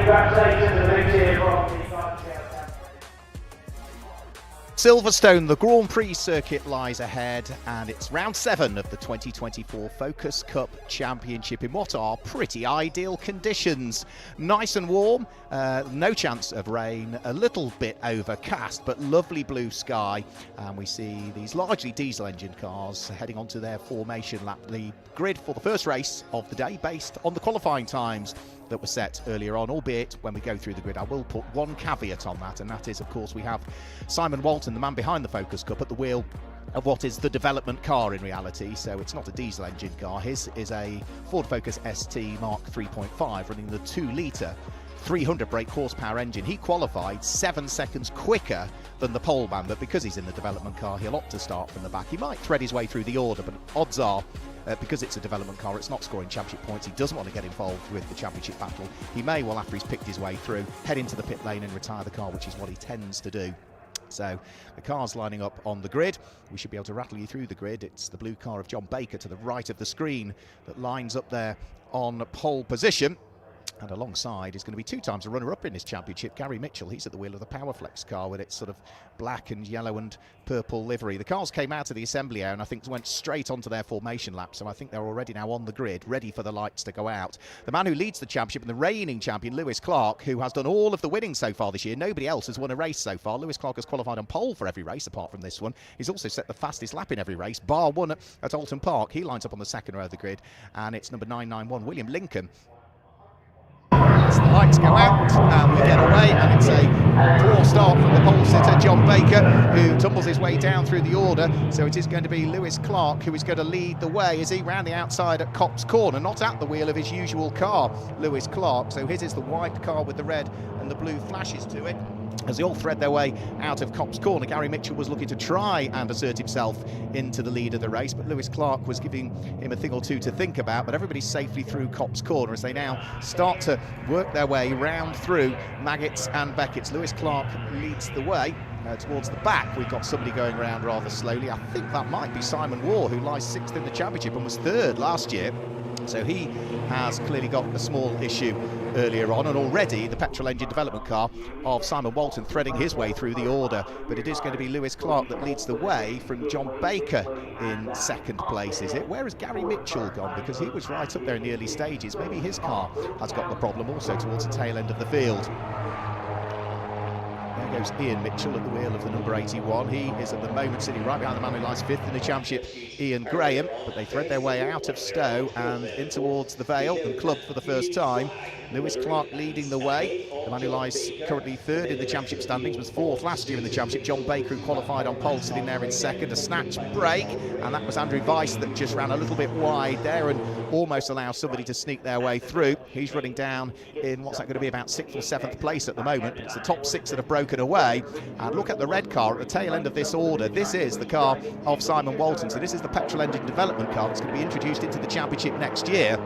congratulations and a big cheer from the Silverstone, the Grand Prix circuit lies ahead, and it's round 7 of the 2024 Focus Cup Championship in what are pretty ideal conditions. Nice and warm, no chance of rain, a little bit overcast, but lovely blue sky, and we see these largely diesel engine cars heading onto their formation lap. The grid for the first race of the day based on the qualifying times that were set earlier on, albeit when we go through the grid I will put one caveat on that, and that is, of course, we have Simon Walton, the man behind the Focus Cup, at the wheel of what is the development car in reality. So it's not a diesel engine car. His is a Ford Focus ST Mark 3.5 running the 2-litre 300 brake horsepower engine. He qualified 7 seconds quicker than the pole man, but because he's in the development car he'll opt to start from the back. He might thread his way through the order, but odds are because it's a development car, it's not scoring championship points. He doesn't want to get involved with the championship battle. He may, well, after he's picked his way through, head into the pit lane and retire the car, which is what he tends to do. So the car's lining up on the grid. We should be able to rattle you through the grid. It's the blue car of John Baker to the right of the screen that lines up there on pole position. And alongside is going to be 2 times a runner-up in this championship, Gary Mitchell. He's at the wheel of the Powerflex car with its sort of black and yellow and purple livery. The cars came out of the assembly area and I think went straight onto their formation lap, so I think they're already now on the grid, ready for the lights to go out. The man who leads the championship and the reigning champion, Lewis Clark, who has done all of the winning so far this year. Nobody else has won a race so far. Lewis Clark has qualified on pole for every race apart from this one. He's also set the fastest lap in every race, bar one at Alton Park. He lines up on the second row of the grid, and it's number 991, William Lincoln. As the lights go out and we get away, and it's a poor start from the pole sitter John Baker, who tumbles his way down through the order. So it is going to be Lewis Clark who is going to lead the way as he round the outside at Copse Corner, not at the wheel of his usual car, Lewis Clark. So his is the white car with the red and the blue flashes to it. As they all thread their way out of Copse Corner, Gary Mitchell was looking to try and assert himself into the lead of the race, but Lewis Clark was giving him a thing or two to think about. But everybody's safely through Copse Corner as they now start to work their way round through Maggots and Beckett's. Lewis Clark leads the way. Towards the back, we've got somebody going around rather slowly. I think that might be Simon Waugh, who lies 6th in the championship and was 3rd last year. So he has clearly got a small issue earlier on, and already the petrol engine development car of Simon Walton threading his way through the order. But it is going to be Lewis Clark that leads the way from John Baker in 2nd place, is it? Where has Gary Mitchell gone? Because he was right up there in the early stages. Maybe his car has got the problem also towards the tail end of the field. There goes Ian Mitchell at the wheel of the number 81. He is at the moment sitting right behind the man who lies 5th in the championship, Ian Graham. But they thread their way out of Stowe and in towards the Vale and Club for the first time. Lewis Clark leading the way. The man who lies currently 3rd in the championship standings was 4th last year in the championship. John Baker, who qualified on pole, sitting there in 2nd. A snatch break, and that was Andrew Weiss that just ran a little bit wide there and almost allows somebody to sneak their way through. He's running down in what's that going to be, about 6th or 7th place at the moment. But it's the top 6 that have broken away. And look at the red car at the tail end of this order. This is the car of Simon Walton. So this is the petrol engine development car that's going to be introduced into the championship next year.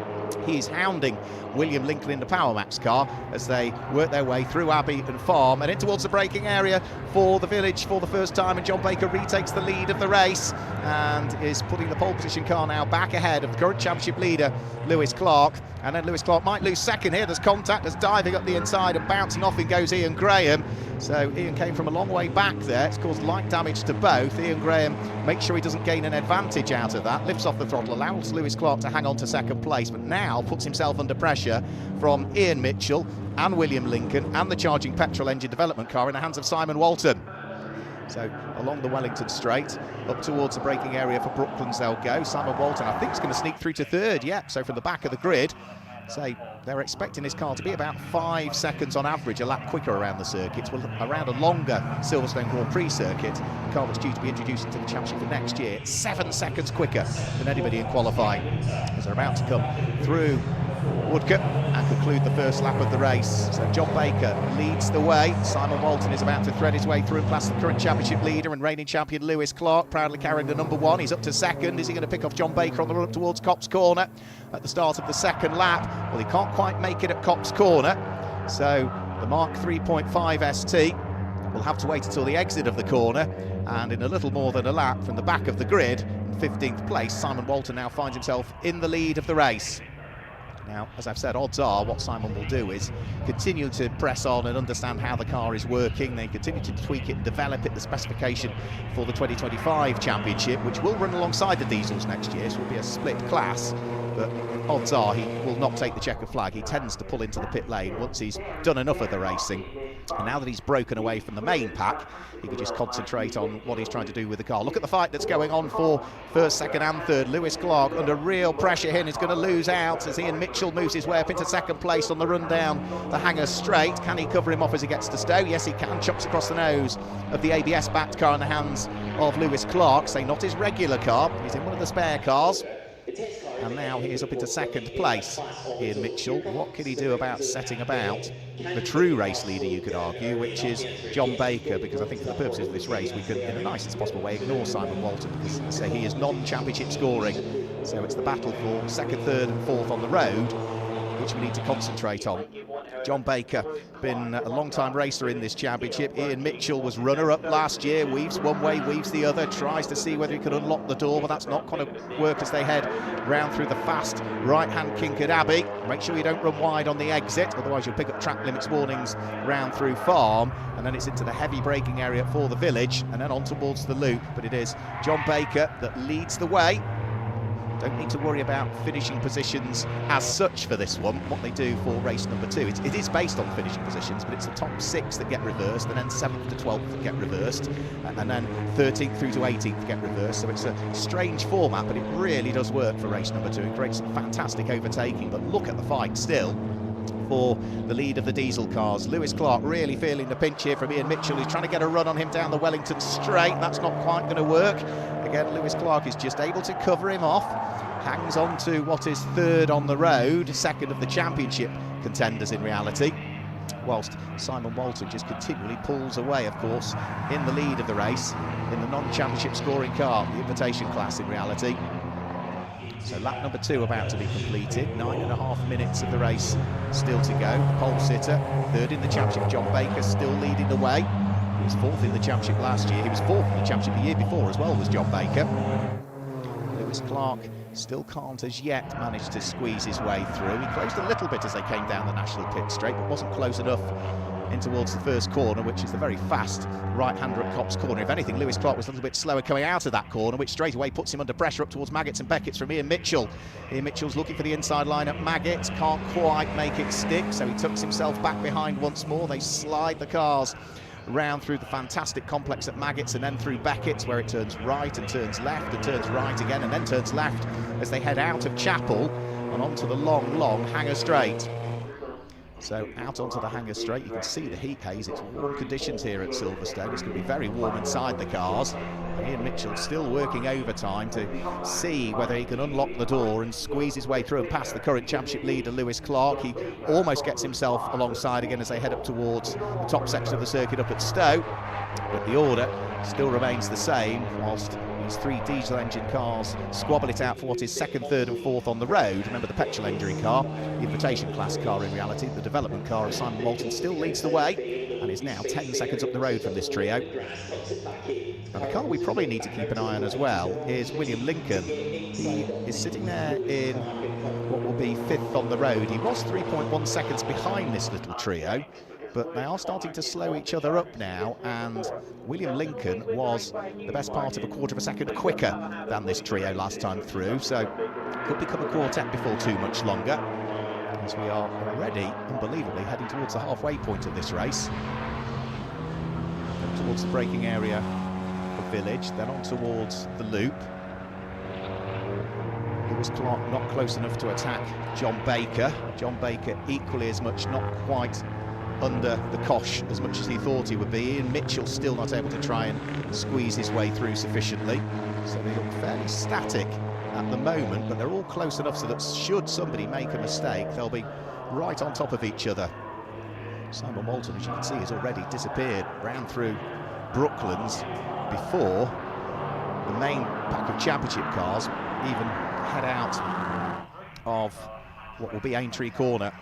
He's hounding William Lincoln in the Power Max car as they work their way through Abbey and Farm and in towards the braking area for the village for the first time, and John Baker retakes the lead of the race and is putting the pole position car now back ahead of the current championship leader Lewis Clark. And then Lewis Clark might lose 2nd here. There's contact, there's diving up the inside, and bouncing off in goes Ian Graham. So Ian came from a long way back there. It's caused light damage to both. Ian Graham makes sure he doesn't gain an advantage out of that, lifts off the throttle, allows Lewis Clark to hang on to 2nd place, but now puts himself under pressure from Ian Mitchell and William Lincoln and the charging petrol engine development car in the hands of Simon Walton. So along the Wellington Straight, up towards the braking area for Brooklands they'll go. Simon Walton, I think, is going to sneak through to 3rd, yeah. So from the back of the grid, say they're expecting this car to be about 5 seconds on average, a lap quicker around the circuits, well, around a longer Silverstone Grand Prix circuit. The car was due to be introduced into the championship for next year. 7 seconds quicker than anybody in qualifying, as they're about to come through Woodcote and conclude the first lap of the race. So John Baker leads the way. Simon Walton is about to thread his way through and past the current championship leader and reigning champion Lewis Clark, proudly carrying the number 1. He's up to 2nd. Is he going to pick off John Baker on the run up towards Copse Corner at the start of the 2nd lap? Well, he can't quite make it at Copse Corner, so the Mark 3.5 ST will have to wait until the exit of the corner, and in a little more than a lap from the back of the grid, in 15th place, Simon Walton now finds himself in the lead of the race. Now, as I've said, odds are what Simon will do is continue to press on and understand how the car is working. They continue to tweak it and develop it, the specification for the 2025 championship, which will run alongside the diesels next year, so it will be a split class. But odds are he will not take the checkered flag. He tends to pull into the pit lane once he's done enough of the racing. And now that he's broken away from the main pack, he can just concentrate on what he's trying to do with the car. Look at the fight that's going on for first, second and third. Lewis Clark under real pressure here, and he's going to lose out as Ian Mitchell moves his way up into second place on the run down the Hanger straight. Can he cover him off as he gets to Stowe? Yes, he can. Chops across the nose of the ABS-backed car in the hands of Lewis Clark. Say not his regular car, he's in one of the spare cars. And now he is up into second place. Ian Mitchell, what can he do about setting about the true race leader, you could argue, which is John Baker, because I think for the purposes of this race we can, in the nicest possible way, ignore Simon Walton, because I say he is non-championship scoring. So it's the battle for second, third and fourth on the road, which we need to concentrate on. John Baker, been a long-time racer in this championship. Ian Mitchell was runner-up last year, weaves one way, weaves the other, tries to see whether he can unlock the door, but that's not going to work as they head round through the fast right-hand Kinkard Abbey. Make sure you don't run wide on the exit, otherwise you'll pick up track limits warnings round through Farm, and then it's into the heavy braking area for the village, and then on towards the loop. But it is John Baker that leads the way. Don't need to worry about finishing positions as such for this one. What they do for race number 2, it is based on finishing positions, but it's the top 6 that get reversed, and then 7th to 12th that get reversed, and then 13th through to 18th get reversed. So it's a strange format, but it really does work for race number 2. It creates some fantastic overtaking, but look at the fight still for the lead of the diesel cars. Lewis Clark really feeling the pinch here from Ian Mitchell, who's trying to get a run on him down the Wellington straight. That's not quite going to work. Again, Lewis Clark is just able to cover him off, hangs on to what is third on the road, second of the championship contenders in reality, whilst Simon Walton just continually pulls away, of course, in the lead of the race in the non-championship scoring car, the invitation class in reality. So lap number 2 about to be completed, 9.5 minutes of the race still to go. The pole sitter, third in the championship, John Baker, still leading the way. He was 4th in the championship last year, he was 4th in the championship the year before as well, was John Baker. Lewis Clark still can't as yet manage to squeeze his way through. He closed a little bit as they came down the national pit straight, but wasn't close enough in towards the first corner, which is the very fast right-hander at Copse Corner. If anything, Lewis Clark was a little bit slower coming out of that corner, which straight away puts him under pressure up towards Maggots and Beckett's from Ian Mitchell. Ian Mitchell's looking for the inside line at Maggots, can't quite make it stick, so he tucks himself back behind once more. They slide the cars round through the fantastic complex at Maggots and then through Beckett's, where it turns right and turns left and turns right again and then turns left as they head out of Chapel and onto the long Hanger straight. So out onto the Hanger straight, you can see the heat haze. It's warm conditions here at Silverstone. It's going to be very warm inside the cars. And Ian Mitchell still working overtime to see whether he can unlock the door and squeeze his way through and past the current championship leader, Lewis Clark. He almost gets himself alongside again as they head up towards the top section of the circuit up at Stowe. But the order still remains the same, whilst these 3 diesel engine cars squabble it out for what is second, third and fourth on the road. Remember, the petrol engine car, the invitation class car in reality, the development car of Simon Walton still leads the way and is now 10 seconds up the road from this trio. And the car we probably need to keep an eye on as well is William Lincoln. He is sitting there in what will be 5th on the road. He was 3.1 seconds behind this little trio, but they are starting to slow each other up now, and William Lincoln was the best part of a quarter of a second quicker than this trio last time through, so could become a quartet before too much longer, as we are already, unbelievably, heading towards the halfway point of this race. Towards the braking area of Village, then on towards the loop. Lewis Clark not close enough to attack John Baker. John Baker equally as much, not quite under the cosh as much as he thought he would be. Ian Mitchell still not able to try and squeeze his way through sufficiently. So they look fairly static at the moment, but they're all close enough so that should somebody make a mistake, they'll be right on top of each other. Simon Walton, as you can see, has already disappeared round through Brooklands before the main pack of championship cars even head out of what will be Aintree Corner.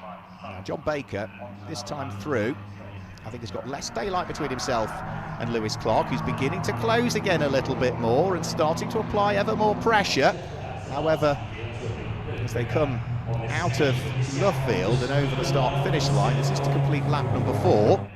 Now, John Baker, this time through, I think has got less daylight between himself and Lewis Clark, who's beginning to close again a little bit more and starting to apply ever more pressure. However, as they come out of Luffield and over the start-finish line. This is to complete lap number 4.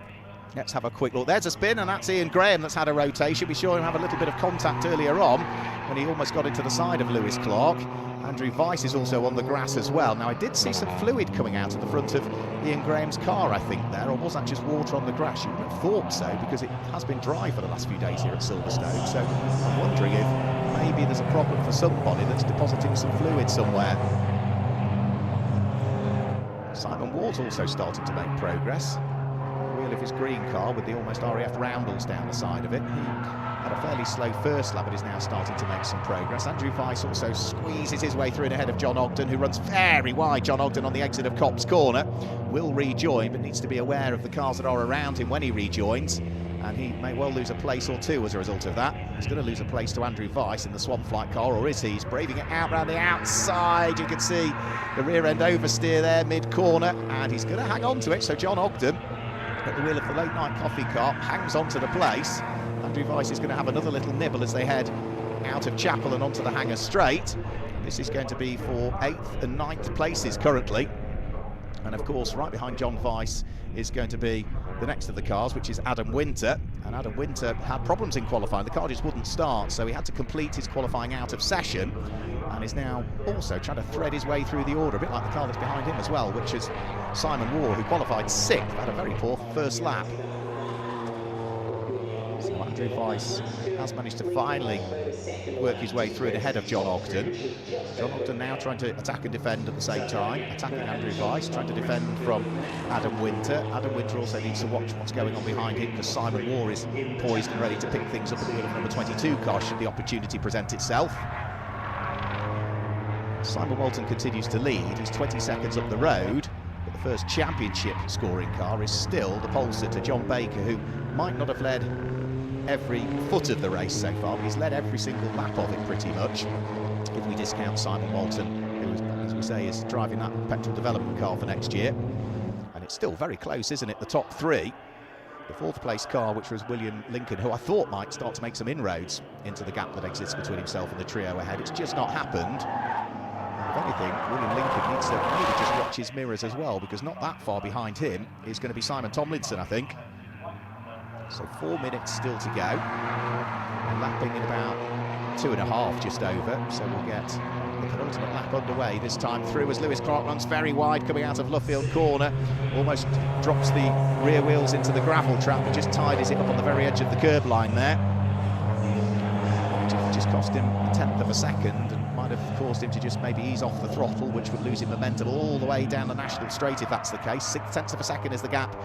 Let's have a quick look. There's a spin, and that's Ian Graham that's had a rotation. We saw him have a little bit of contact earlier on when he almost got into the side of Lewis Clark. Andrew Weiss is also on the grass as well. Now, I did see some fluid coming out of the front of Ian Graham's car, I think, there. Or was that just water on the grass? You wouldn't have thought so, because it has been dry for the last few days here at Silverstone. So I'm wondering if maybe there's a problem for somebody that's depositing some fluid somewhere. Simon Ward's also starting to make progress. Wheel of his green car with the almost RAF roundels down the side of it. He had a fairly slow first lap, but is now starting to make some progress. Andrew Weiss also squeezes his way through and ahead of John Ogden, who runs very wide. John Ogden on the exit of Copse Corner will rejoin, but needs to be aware of the cars that are around him when he rejoins, and he may well lose a place or two as a result of that. He's going to lose a place to Andrew Weiss in the Swan Flight car, or is he? He's braving it out round the outside. You can see the rear end oversteer there mid-corner, and he's going to hang on to it. So John Ogden at the wheel of the late night coffee car hangs on to the place. Andrew Weiss is going to have another little nibble as they head out of Chapel and onto the Hanger Straight. This is going to be for 8th and 9th places currently. And of course, right behind John Weiss is going to be the next of the cars, which is Adam Winter. And Adam Winter had problems in qualifying. The car just wouldn't start, so he had to complete his qualifying out of session, and is now also trying to thread his way through the order, a bit like the car that's behind him as well, which is Simon Waugh, who qualified 6th, had a very poor first lap. So Andrew Weiss has managed to finally work his way through it ahead of John Ogden. John Ogden now trying to attack and defend at the same time, attacking Andrew Weiss, trying to defend from Adam Winter. Adam Winter also needs to watch what's going on behind him, because Simon Waugh is poised and ready to pick things up at the wheel of number 22 car should the opportunity present itself. Simon Walton continues to lead. He's 20 seconds up the road, but the first championship scoring car is still the pole sitter John Baker, who might not have led every foot of the race so far, but he's led every single lap of it pretty much, if we discount Simon Walton, who, as we say, is driving that petrol development car for next year. And it's still very close, isn't it? The top 3. The 4th place car, which was William Lincoln, who I thought might start to make some inroads into the gap that exists between himself and the trio ahead. It's just not happened. If anything, William Lincoln needs to maybe just watch his mirrors as well, because not that far behind him is going to be Simon Tomlinson, I think. So 4 minutes still to go. And lapping in about 2.5 just over. So we'll get the penultimate lap underway this time through as Lewis Clark runs very wide coming out of Luffield Corner. Almost drops the rear wheels into the gravel trap, but just tidies it up on the very edge of the curb line there. Just cost him 1/10 of a second, and might have caused him to just maybe ease off the throttle, which would lose him momentum all the way down the National Straight if that's the case. 6/10 of a second is the gap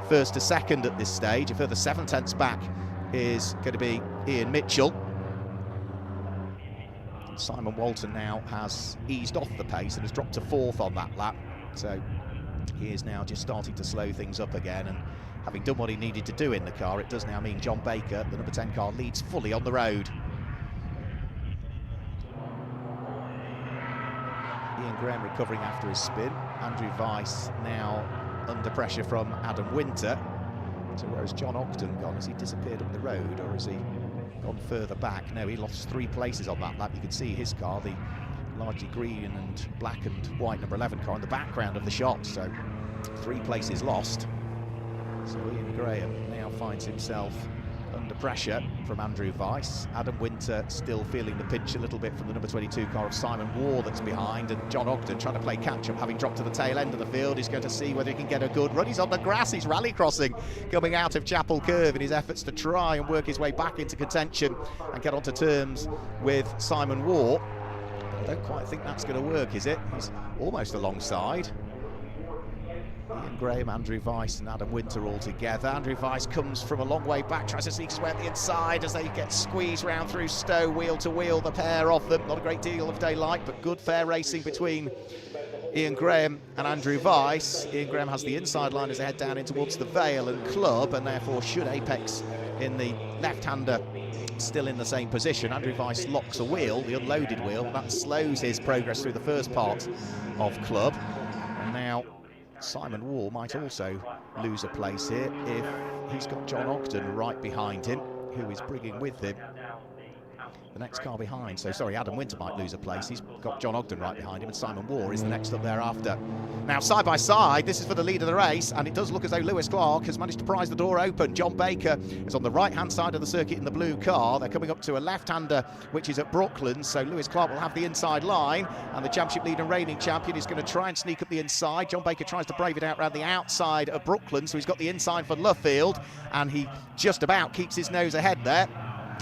first to second at this stage. A further 7/10 back is going to be Ian Mitchell. And Simon Walton now has eased off the pace and has dropped to 4th on that lap. So he is now just starting to slow things up again, and having done what he needed to do in the car, it does now mean John Baker, the number 10 car, leads fully on the road. Ian Graham recovering after his spin. Andrew Weiss now under pressure from Adam Winter. So where has John Ogden gone? Has he disappeared up the road, or has he gone further back? No, he lost 3 places on that lap. You can see his car, the largely green and black and white number 11 car, in the background of the shot. So 3 places lost. So Ian Graham now finds himself under pressure from Andrew Weiss. Adam Winter still feeling the pinch a little bit from the number 22 car of Simon Waugh that's behind, and John Ogden trying to play catch-up, having dropped to the tail end of the field. He's going to see whether he can get a good run. He's on the grass, he's rally crossing coming out of Chapel Curve in his efforts to try and work his way back into contention and get onto terms with Simon Waugh. But I don't quite think that's going to work, is it? He's almost alongside. Ian Graham, Andrew Weiss and Adam Winter all together. Andrew Weiss comes from a long way back, tries to sneak his way at the inside as they get squeezed round through Stowe, wheel to wheel, the pair of them. Not a great deal of daylight, but good fair racing between Ian Graham and Andrew Weiss. Ian Graham has the inside line as they head down in towards the Vale and Club, and therefore should apex in the left-hander still in the same position. Andrew Weiss locks a wheel, the unloaded wheel. That slows his progress through the first part of Club. And now Simon Waugh might also lose a place here if he's got John Ogden right behind him, who is bringing with him the next car behind. So sorry, Adam Winter might lose a place. He's got John Ogden right behind him, and Simon Waugh is the next up thereafter. Now, side by side, this is for the lead of the race, and it does look as though Lewis Clark has managed to prise the door open. John Baker is on the right-hand side of the circuit in the blue car. They're coming up to a left-hander, which is at Brooklands, so Lewis Clark will have the inside line, and the championship leader and reigning champion is going to try and sneak up the inside. John Baker tries to brave it out around the outside of Brooklands, so he's got the inside for Luffield, and he just about keeps his nose ahead there.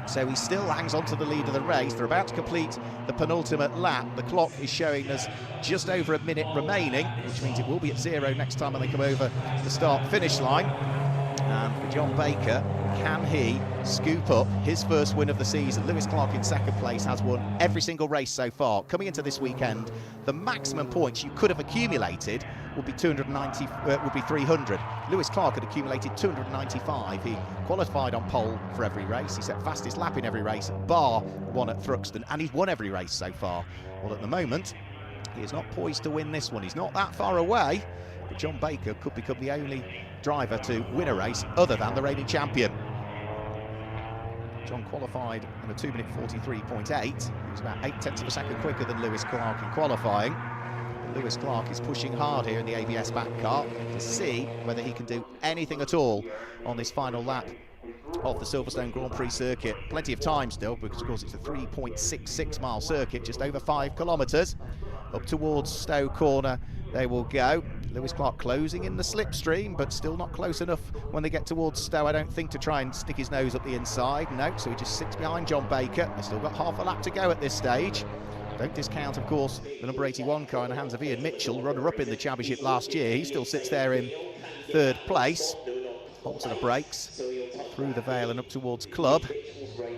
So he still hangs on to the lead of the race. They're about to complete the penultimate lap. The clock is showing us just over a minute remaining, which means it will be at 0 next time when they come over the start-finish line. And for John Baker, can he scoop up his first win of the season? Lewis Clark in second place has won every single race so far. Coming into this weekend, the maximum points you could have accumulated would be 300. Lewis Clark had accumulated 295. He qualified on pole for every race. He set fastest lap in every race, bar one at Thruxton, and he's won every race so far. Well, at the moment, he is not poised to win this one. He's not that far away, but John Baker could become the only driver to win a race other than the reigning champion. John qualified in a 2 minute 43.8. He was about 0.8 of a second quicker than Lewis Clark in qualifying. Lewis Clark is pushing hard here in the ABS back car to see whether he can do anything at all on this final lap of the Silverstone Grand Prix circuit. Plenty of time still, because of course it's a 3.66 mile circuit, just over 5 kilometres. Up towards Stowe Corner they will go. Lewis Clark closing in the slipstream, but still not close enough when they get towards Stowe, I don't think, to try and stick his nose up the inside. No, so he just sits behind John Baker. They've still got half a lap to go at this stage. Don't discount, of course, the number 81 car in the hands of Ian Mitchell, runner-up in the championship last year. He still sits there in third place. Onto the brakes, through the Vale and up towards Club.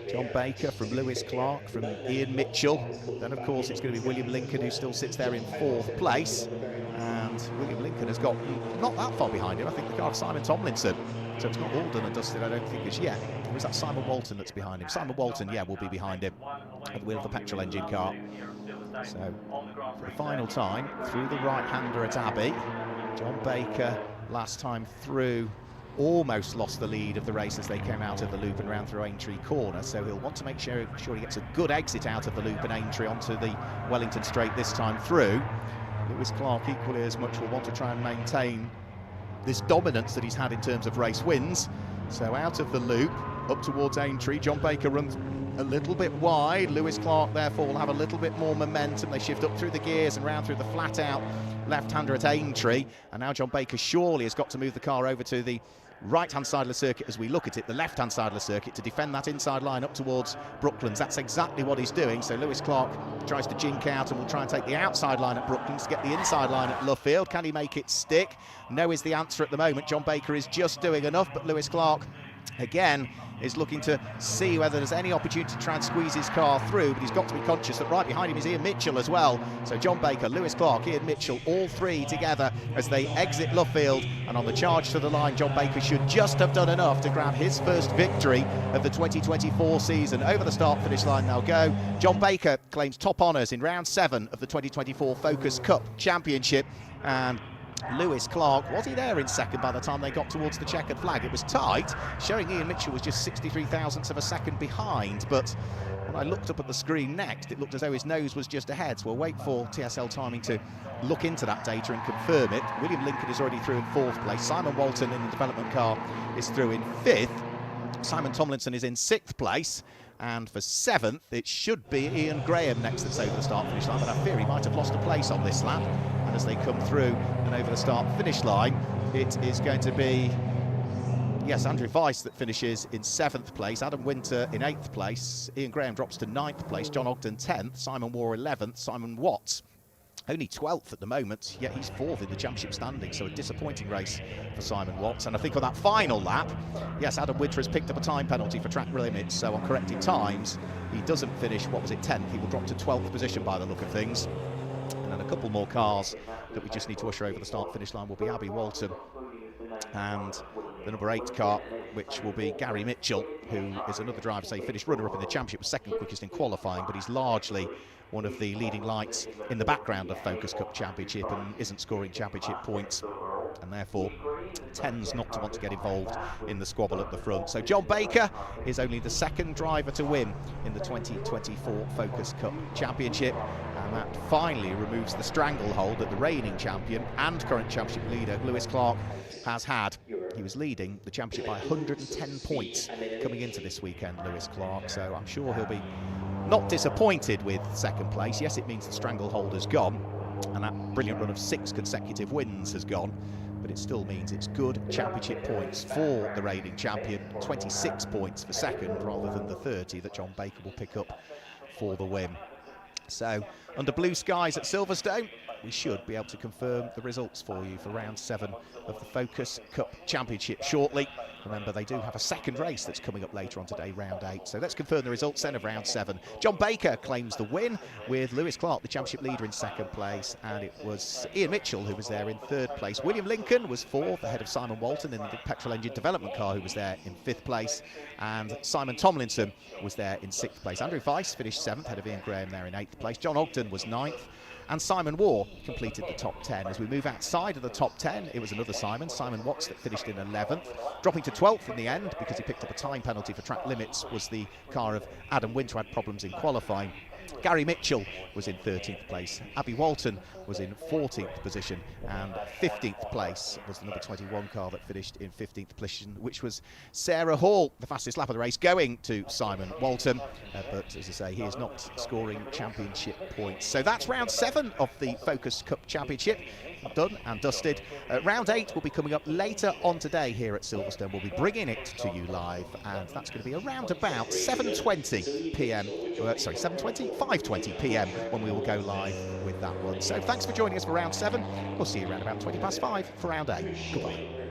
John Baker from Lewis Clark, from Ian Mitchell. Then, of course, it's going to be William Lincoln, who still sits there in fourth place. And William Lincoln has got not that far behind him. I think the car of Simon Tomlinson. So it's not all done and dusted, I don't think, as yet. Or is that Simon Walton that's behind him? Simon Walton, yeah, will be behind him at the wheel of the petrol engine car. So, for the final time, through the right-hander at Abbey. John Baker, last time through, almost lost the lead of the race as they came out of the loop and round through Aintree Corner, so he'll want to make sure he gets a good exit out of the loop and Aintree onto the Wellington Straight this time through. Lewis Clark equally as much will want to try and maintain this dominance that he's had in terms of race wins. So out of the loop, up towards Aintree, John Baker runs a little bit wide. Lewis Clark therefore will have a little bit more momentum. They shift up through the gears and round through the flat out left-hander at Aintree, and now John Baker surely has got to move the car over to the right-hand side of the circuit as we look at it, the left-hand side of the circuit, to defend that inside line up towards Brooklands. That's exactly what he's doing. So Lewis Clark tries to jink out and will try and take the outside line at Brooklands to get the inside line at Luffield. Can he make it stick? No is the answer at the moment. John Baker is just doing enough, but Lewis Clark again is looking to see whether there's any opportunity to try and squeeze his car through, but he's got to be conscious that right behind him is Ian Mitchell as well. So John Baker, Lewis Clark, Ian Mitchell, all three together as they exit Luffield, and on the charge to the line, John Baker should just have done enough to grab his first victory of the 2024 season. Over the start-finish line they'll go. John Baker claims top honours in round 7 of the 2024 Focus Cup Championship, and Lewis Clark, was he there in second by the time they got towards the checkered flag? It was tight, showing Ian Mitchell was just 63 thousandths of a second behind, but when I looked up at the screen next, it looked as though his nose was just ahead. So we'll wait for TSL Timing to look into that data and confirm it. William Lincoln is already through in fourth place. Simon Walton in the development car is through in fifth. Simon Tomlinson is in sixth place. And for seventh, it should be Ian Graham next that's over the start-finish line, but I fear he might have lost a place on this lap. And as they come through and over the start-finish line, it is going to be, yes, Andrew Weiss that finishes in 7th place, Adam Winter in 8th place, Ian Graham drops to 9th place, John Ogden 10th, Simon Waugh 11th, Simon Watts only 12th at the moment, yet he's 4th in the championship standing, so a disappointing race for Simon Watts. And I think on that final lap, yes, Adam Winter has picked up a time penalty for track limits, so on corrected times, he doesn't finish, 10th, he will drop to 12th position by the look of things. And then a couple more cars that we just need to usher over the start-finish line will be Abbey Walton and the number 8 car, which will be Gary Mitchell. who is another driver, so he finished runner-up in the championship, was second quickest in qualifying, but he's largely one of the leading lights in the background of Focus Cup Championship and isn't scoring championship points, and therefore tends not to want to get involved in the squabble at the front. So John Baker is only the second driver to win in the 2024 Focus Cup Championship, and that finally removes the stranglehold that the reigning champion and current championship leader Lewis Clark has had. He was leading the championship by 110 points coming into this weekend, Lewis Clark, so I'm sure he'll be not disappointed with second place. Yes, it means the stranglehold has gone, and that brilliant run of 6 consecutive wins has gone, but it still means it's good championship points for the reigning champion, 26 points for second rather than the 30 that John Baker will pick up for the win. So, under blue skies at Silverstone, we should be able to confirm the results for you for round 7 of the Focus Cup Championship shortly. Remember, they do have a second race that's coming up later on today, round 8. So let's confirm the results then of round 7. John Baker claims the win, with Lewis Clark, the championship leader, in second place. And it was Ian Mitchell who was there in third place. William Lincoln was fourth, ahead of Simon Walton in the petrol engine development car, who was there in 5th place. And Simon Tomlinson was there in 6th place. Andrew Weiss finished 7th, ahead of Ian Graham there in 8th place. John Ogden was 9th. And Simon Waugh completed the top 10. As we move outside of the top 10, it was another Simon Watts, that finished in 11th. Dropping to 12th in the end because he picked up a time penalty for track limits was the car of Adam Winter, who had problems in qualifying. Gary Mitchell was in 13th place. Abby Walton was in 14th position, and 15th place was the number 21 car that finished in 15th position, which was Sarah Hall. The fastest lap of the race going to Simon Walton, but as I say, he is not scoring championship points. So that's round 7 of the Focus Cup Championship done and dusted. Round 8 will be coming up later on today here at Silverstone. We'll be bringing it to you live, and that's going to be around about 7:20 p.m. 5:20 p.m. when we will go live with that one. So thanks for joining us for round 7. We'll see you around about 5:20 for round 8. Goodbye.